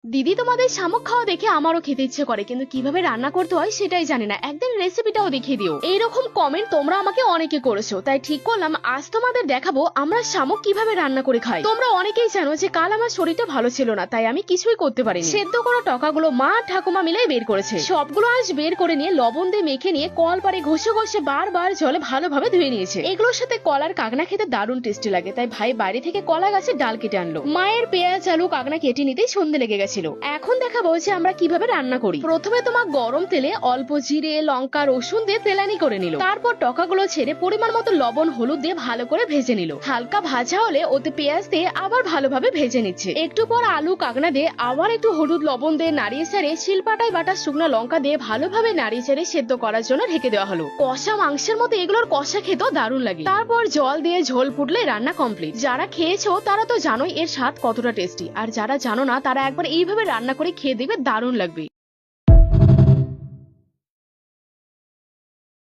দিদি তোমাদের শামুক খাওয়া দেখে আমারও খেতে ইচ্ছে করে, কিন্তু কিভাবে রান্না করতে হয় সেটাই জানি না। একদিন রেসিপিটাও দেখিয়ে দিও। এইরকম কমেন্ট তোমরা আমাকে অনেকে করেছো, তাই ঠিক করলাম আজ তোমাদের দেখাবো আমরা শামুক কিভাবে রান্না করে খাই। তোমরা অনেকেই জানো যে কাল আমার শরীরটা ভালো ছিল না, তাই আমি কিছুই করতে পারিনি। সেদ্ধ করা টকাগুলো মা আর ঠাকুমা মিলে বের করেছে। সবগুলো আজ বের করে নিয়ে লবণ দিয়ে মেখে নিয়ে কল পারে ঘষে ঘষে বারবার জলে ভালোভাবে ধুয়ে নিয়েছে। এগুলোর সাথে কলার কাঁকনা খেতে দারুণ টেস্টি লাগে, তাই ভাই বাইরে থেকে কলা গাছের ডাল কেটে আনলো। মায়ের পেঁয়াজ আলু কাঁকনা কেটে নিতেই সন্ধে লেগে গেছিল। এখন দেখাবো যে আমরা কিভাবে রান্না করি। প্রথমে তোমার গরম তেলে অল্প জিরে লঙ্কা রসুন দিয়ে তেলানি করে নিল। তারপর টকাগুলো ছেড়ে পরিমাণ মতো লবণ হলুদ দিয়ে ভালো করে ভেজে নিল। হালকা ভাজা হলে ওতে পেঁয়াজ দিয়ে আবার ভালোভাবে ভেজে নিচ্ছে। একটু পর আলু কাঁকনা দিয়ে আবার একটু হলুদ লবণ দিয়ে নাড়িয়ে ছেড়ে শিলপাটায় বাটা শুকনো লঙ্কা দিয়ে ভালোভাবে নাড়িয়ে ছেড়ে সেদ্ধ করার জন্য ঢেকে দেওয়া হলো। কষা মাংসের মতো এগুলোর কষা খেতেও দারুণ লাগে। তারপর জল দিয়ে ঝোল ফুটলে রান্না কমপ্লিট। যারা খেয়েছো তারা তো জানোই এর স্বাদ কতটা টেস্টি, আর যারা জানো না তারা একবার এইভাবে রান্না করে খেয়ে দেখবে, দারুণ লাগবে।